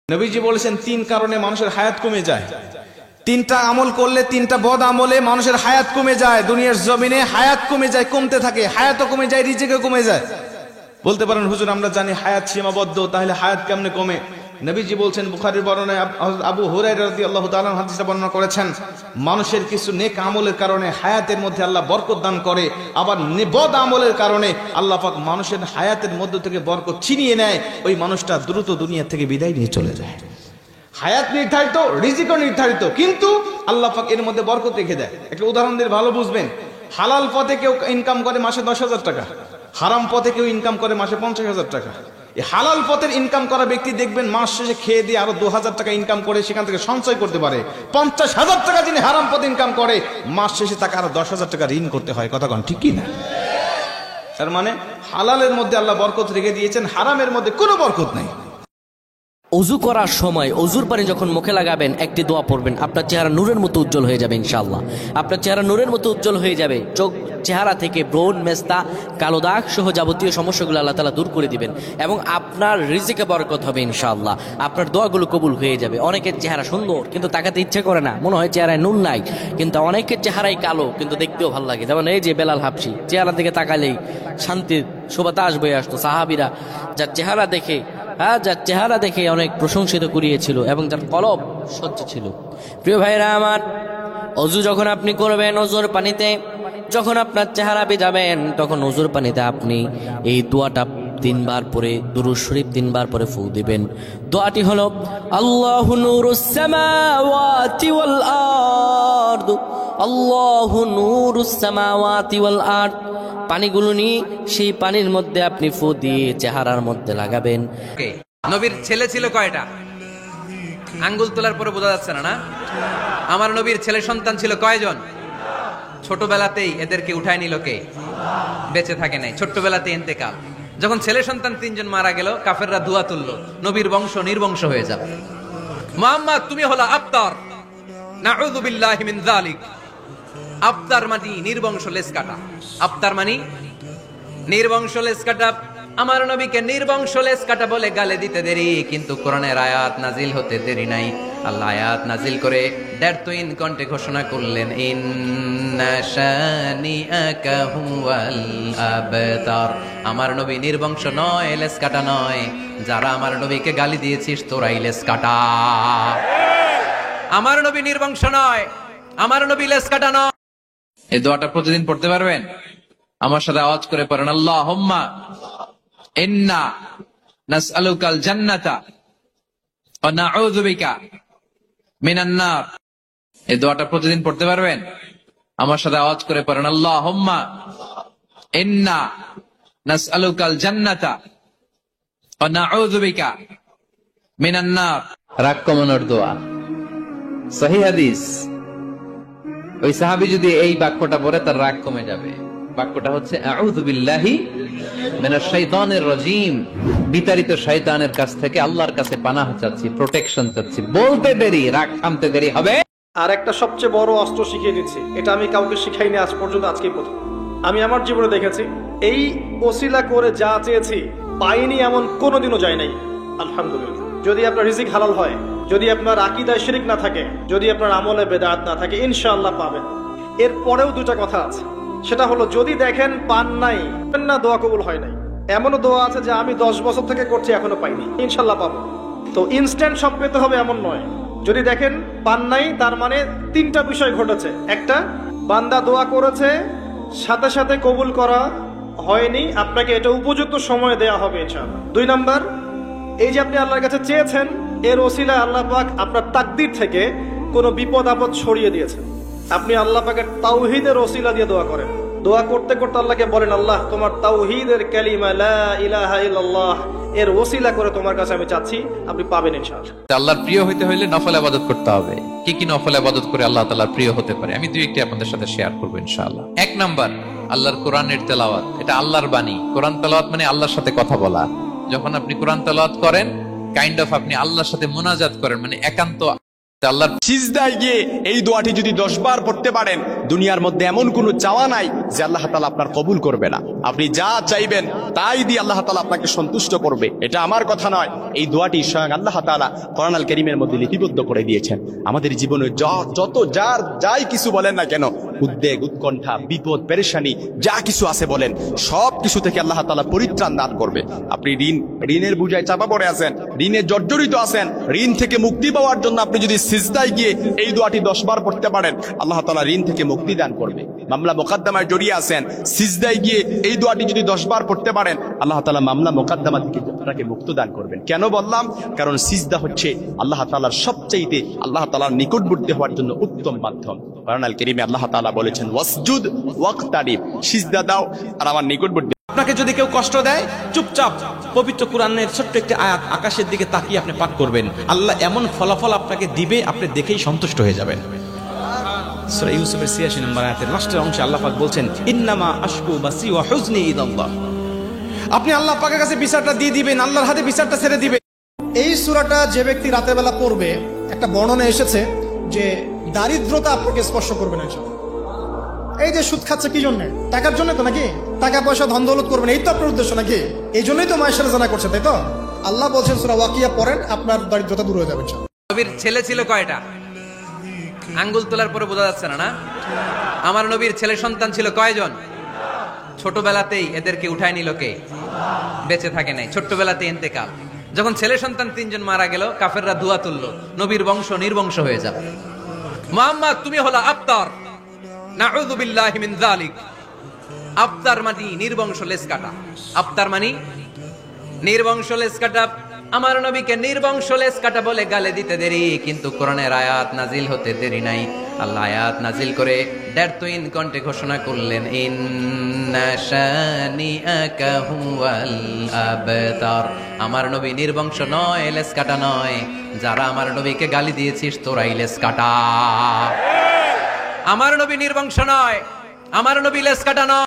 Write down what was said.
নবীজি বলেছেন তিন কারণে মানুষের হায়াত কমে যায়। তিনটা আমল করলে, তিনটা বদ আমলে মানুষের হায়াত কমে যায়। দুনিয়ার জমিনে হায়াত কমে যায়, কমতে থাকে, হায়াতও কমে যায়, রিজিকও কমে যায়। বলতে পারেন হুজুর আমরা জানি হায়াত সীমাবদ্ধ, তাহলে হায়াত কেমনে কমে? নবীজি বলছেন, বুখারীর বর্ণনায় আবু হুরায়রা রাদিয়াল্লাহু তাআলা হাদিসটা বর্ণনা করেছেন, মানুষের কিছু নেক আমলের কারণে হায়াতের মধ্যে আল্লাহ বরকত দান করে, আবার বদ আমলের কারণে আল্লাহ পাক মানুষের হায়াতের মধ্য থেকে বরকত ছিনিয়ে নেয়, ওই মানুষটা দ্রুত দুনিয়া থেকে বিদায় নিয়ে চলে যায়। হায়াত নির্ধারিত, রিজিকও নির্ধারিত, কিন্তু আল্লাহ পাক এর মধ্যে বরকত রেখে দেয়। একটা উদাহরণ দিয়ে ভালো বুঝবেন। হালাল পথে কেউ ইনকাম করে মাসে 10,000 টাকা, হারাম পথে কেউ ইনকাম করে মাসে 50,000 টাকা। এই হালাল পথের ইনকাম করা ব্যক্তি দেখবেন মাস শেষে খেয়ে দিয়ে আরো 2,000 টাকা ইনকাম করে সেখান থেকে সঞ্চয় করতে পারে। 50,000 টাকা যিনি হারাম পথে ইনকাম করে, মাস শেষে তাকে আরো 10,000 টাকা ঋণ করতে হয়। কথা কন ঠিক কি না? তার মানে হালালের মধ্যে আল্লাহ বরকত রেখে দিয়েছেন, হারামের মধ্যে কোনো বরকত নাই। অজু করার সময় অজুর পানি যখন মুখে লাগাবেন একটি দোয়া পড়বেন, আপনার চেহারা নূরের মতো উজ্জ্বল হয়ে যাবে ইনশাআল্লাহ। আপনার চেহারা নূরের মতো উজ্জ্বল হয়ে যাবে। চেহারা থেকে ব্রণ, মেস্তা, কালো দাগ সহ যাবতীয় সমস্যাগুলো আল্লাহ তাআলা দূর করে দিবেন এবং আপনার রিজিকে বরকত হবে ইনশাআল্লাহ। আপনার দোয়াগুলো কবুল হয়ে যাবে। অনেকের চেহারা সুন্দর কিন্তু তাকাতে ইচ্ছে করে না, মনে হয় চেহারায় নুন নাই, কিন্তু অনেকের চেহারাই কালো কিন্তু দেখতেও ভালো লাগে। যেমন এই যে বেলাল হাবশী, চেহারা দিকে তাকালেই শান্তির সুবাতাস বয়ে আসতো। সাহাবীরা যার চেহারা দেখে অনেক প্রশংসিত করিয়েছিল এবং যার কলব স্বচ্ছ ছিল। প্রিয় ভাইরা আমার, অজু যখন আপনি করবেন, অজুর পানিতে যখন আপনার চেহারা ভিজাবেন, তখন অজুর পানিতে আপনি এই দোয়াটা 3 বার পরে, দুরূদ শরীফ 3 বার পরে ফু দিবেন। দোয়াটি হলো আল্লাহু নূরুস সামাওয়াতি ওয়াল আরদ, আল্লাহু নূরুস সামাওয়াতি ওয়াল আরদ। পানিগুলো নিয়ে সেই পানির মধ্যে আপনি ফু দিয়ে চেহারার মধ্যে লাগাবেন। নবীর ছেলে ছিল কয়টা? আঙ্গুল তোলার পরে বোঝা যাচ্ছে না? আমার নবীর ছেলে সন্তান ছিল কয়জন? ছোটবেলাতেই এদেরকে উঠায় নিল কে? বেঁচে থাকে নাই, ছোট্টবেলাতেই ইন্তেকাল। যখন ছেলে সন্তান 3 জন মারা গেল, কাফেররা দুয়া তুললো, নবীর বংশ নির্বংশ হয়ে যাবে। মুহাম্মদ তুমি হলো আবতার, নাউযু বিল্লাহি মিন যালিক। আবতার মানে নির্বংশ, লেজ কাটা। আবতার মানে নির্বংশ, লেজ কাটা। আমার নবীকে নির্বংশ লেজ কাটা বলে গালে দিতে দেরি, কিন্তু কোরআনের আয়াত নাজিল হতে দেরি নাই। আল্লাহ আয়াত নাজিল করে 1.5 কণ্ঠে ঘোষণা করলেন, ইন্না শানিআকা হুয়াল আবতার। আমার নবী নির্বংশ নয়, লেজ কাটা নয়। যারা আমার নবীকে গালি দিয়েছিস তোরাই লেজ কাটা। আমার নবী নির্বংশ নয়, আমার নবী লেজ কাটা নয়। এই দোয়াটা প্রতিদিন পড়তে পারবেন? আমার সাথে আওয়াজ করে পড়েন, আল্লাহুম্মা ইন্না নাসআলুকাল জান্নাতা ওয়া নাউযু বিকা মিনান নার। এই দোয়াটা প্রতিদিন পড়তে পারবেন? আমার সাথে আওয়াজ করে পড়েন, আল্লাহুম্মা ইন্না নাসআলুকাল জান্নাতা ওয়া নাউযু বিকা মিনান নার। রাগ কমানোর দোয়া, সহিহ হাদিস। ওই সাহাবী যদি এই বাক্যটা পড়ে তার রাগ কমে যাবে। বাক্যটা হচ্ছে আউযু বিল্লাহি মিনাশ শাইতানির রাজীম। বিতাড়িত শয়তানের কাছ থেকে আল্লাহর কাছে পানাহ চাচ্ছি, প্রোটেকশন চাচ্ছি। বলতে দেরি, রাগ থামতে দেরি হবে। আর একটা সবচেয়ে বড় অস্ত্র শিখিয়ে দিচ্ছি, এটা আমি কাউকে শিখাইনি আজ পর্যন্ত, আজকেই প্রথম। আমি আমার জীবনে দেখেছি, এই ওসিলা করে যা চেয়েছি পাইনি এমন কোনোদিনও যায় নাই। আলহামদুলিল্লাহ। যদি আপনার রিজিক হালাল হয়, যদি আপনার আকীদায় শিরক না থাকে, যদি আপনার আমলে বেদাত না থাকে, ইনশাআল্লাহ পাবেন। এরপরেও 2টা কথা আছে, সেটা হলো যদি দেখেন পান নাই না, দোয়া কবুল হয় নাই। এমনও দোয়া আছে যে আমি 10 বছর থেকে করছি এখনো পাইনি, ইনশাআল্লাহ পাবো। তো ইনস্ট্যান্ট সব পেতে হবে এমন নয়। যদি দেখেন পান নাই, তার মানে 3টা বিষয় ঘটেছে। একটা, বান্দা দোয়া করেছে, সাথে সাথে কবুল করা হয়নি, আপনাকে এটা উপযুক্ত সময় দেয়া হবে ইনশাআল্লাহ। 2 নাম্বার, এই যে আপনি আল্লাহর কাছে চেয়েছেন, এর ওসিলায় আল্লাহ পাক আপনার তাকদীর থেকে কোনো বিপদ আপদ ছড়িয়ে দিয়েছেন। আপনি আল্লাহ পাকের তাওহীদের ওসিলা দিয়ে দোয়া করেন। দোয়া করতে করতে আল্লাহকে বলেন, আল্লাহ তোমার তাওহীদের কালিমা লা ইলাহা ইল্লাল্লাহ এর ওসিলা করে তোমার কাছে আমি চাচ্ছি, আপনি পাবেন ইনশাআল্লাহ। আল্লাহর প্রিয় হইতে হইলে নফল ইবাদত করতে হবে। কি কি নফল ইবাদত করে আল্লাহ তাআলার প্রিয় হতে পারে আমি 2-1টি আপনাদের সাথে শেয়ার করব ইনশাআল্লাহ। 1 নাম্বার, আল্লাহর কোরআনের তেলাওয়াত। এটা আল্লাহর বাণী। কোরআন তেলাওয়াত মানে আল্লাহর সাথে কথা বলা। যখন আপনি কোরআন তেলাওয়াত করেন, কাইন্ড অফ আপনি আল্লাহর সাথে মুনাজাত করেন, মানে একান্ত আল্লাহর সিজদায় গিয়ে এই দোয়াটি যদি 10 বার পড়তে পারেন, দুনিয়ার মধ্যে এমন কোনো চাওয়া নাই যে আল্লাহ তাআলা আপনার কবুল করবে না। আপনি যা চাইবেন তাই দিয়ে আল্লাহ তাআলা আপনাকে সন্তুষ্ট করবে। এটা আমার কথা নয়, এই দোয়াটি স্বয়ং আল্লাহ তাআলা কোরআন আল কারীমের মধ্যে লিপিবদ্ধ করে দিয়েছেন। আমাদের জীবনে যত যাই কিছু বলেন না কেন, উদ্বেগ, উৎকণ্ঠা, বিপদ, পেরেশানি যা কিছু আছে বলেন, সব কিছু থেকে আল্লাহ তাআলা পরিত্রাণ দান করবে। আপনি ঋণের বোঝায় চাপা পড়ে আছেন, ঋণে জর্জরিত আছেন, ঋণ থেকে মুক্তি পাওয়ার জন্য আপনি যদি সিজদায় গিয়ে এই দোয়াটি 10 বার পড়তে পারেন, আল্লাহ তাআলা ঋণ থেকে মুক্তি দান করবে। মামলা মোকদ্দমায় জড়িয়ে আছেন, সিজদায় গিয়ে এই দোয়াটি যদি 10 বার পড়তে পারেন, আল্লাহ তাআলা মামলা মোকদ্দমা থেকে আপনাকে মুক্ত দান করবেন। কেন বললাম? কারণ সিজদা হচ্ছে আল্লাহ তাআলার সবচাইতে আল্লাহ তাআলার নিকটবর্তী হওয়ার জন্য উত্তম মাধ্যম। কোরআন আল কারীমে আল্লাহ তাআলা বলেছেন, ওয়াসজুদ ওয়াক্তারিব, সিজদা দাও আর আমার নিকটবর্তী। আপনাকে যদি কেউ কষ্ট দেয়, চুপচাপ পবিত্র কোরআনের ছোট্ট একটি আয়াত আকাশের দিকে তাকিয়ে আপনি পাঠ করবেন, আল্লাহ এমন ফলাফল আপনাকে দিবে, আপনি দেখেই সন্তুষ্ট হয়ে যাবেন। সূরা ইউসুফের ৮৬ নম্বর আয়াতের লাস্টের অংশে আল্লাহ পাক বলছেন, ইন্নামা আশকু বাসি ওয়া হুজনি ইলাল্লাহ। আপনি আল্লাহ পাকের কাছে বিচারটা দিয়ে দিবেন, আল্লাহর হাতে বিচারটা ছেড়ে দিবেন। এই সূরাটা যে ব্যক্তি রাতের বেলা পড়বে, একটা বর্ণনা এসেছে যে দারিদ্রতা আপনাকে স্পর্শ করবে না। এই যে সুদ খাচ্ছে কি জন্য? টাকার জন্য তো নাকি? টাকা পয়সা ধন দৌলত করবেন, এই তো আপনার উদ্দেশ্য নাকি? এই জন্যই তো মায়ের সাথে জানা করছে, তাই তো? আল্লাহ বলছেন সূরা ওয়াকিয়া পড়েন, আপনার দারিদ্রতা দূর হয়ে যাবে। নবীর ছেলে ছিল কয়টা? আঙ্গুল তোলার পরে বোঝা যাচ্ছে না? আমার নবীর ছেলে সন্তান ছিল কয়জন? ছোটবেলাতেই এদেরকে উঠায় নিল কে? বেঁচে থাকে নাই, ছোট্টবেলাতে ইন্তেকাল। যখন ছেলে সন্তান 3 জন মারা গেল, কাফেররা দুয়া তুললো, নবীর বংশ নির্বংশ হয়ে যাবে। মুহাম্মদ তুমি হলো আবতার, নাউযু বিল্লাহি মিন যালিক। আবতার মানে নির্বংশ, লেজ কাটা। আবতার মানে নির্বংশ, লেজ কাটা। আমার নবীকে নির্বংশ লেজ কাটা বলে গালে দিতে দেরি, কিন্তু কোরআনের আয়াত নাজিল হতে দেরি নাই। আল্লাহ আয়াত নাজিল করে 1.5-3 কণ্ঠে ঘোষণা করলেন, ইন্না শানিআকা হুয়াল আবতার। আমার নবী নির্বংশ নয়, লেজ কাটা নয়। যারা আমার নবীকে গালি দিয়েছিস, তোরাই লেজ কাটা। আমার নবী নির্বংশ নয়, আমার নবী লেজ কাটা নয়।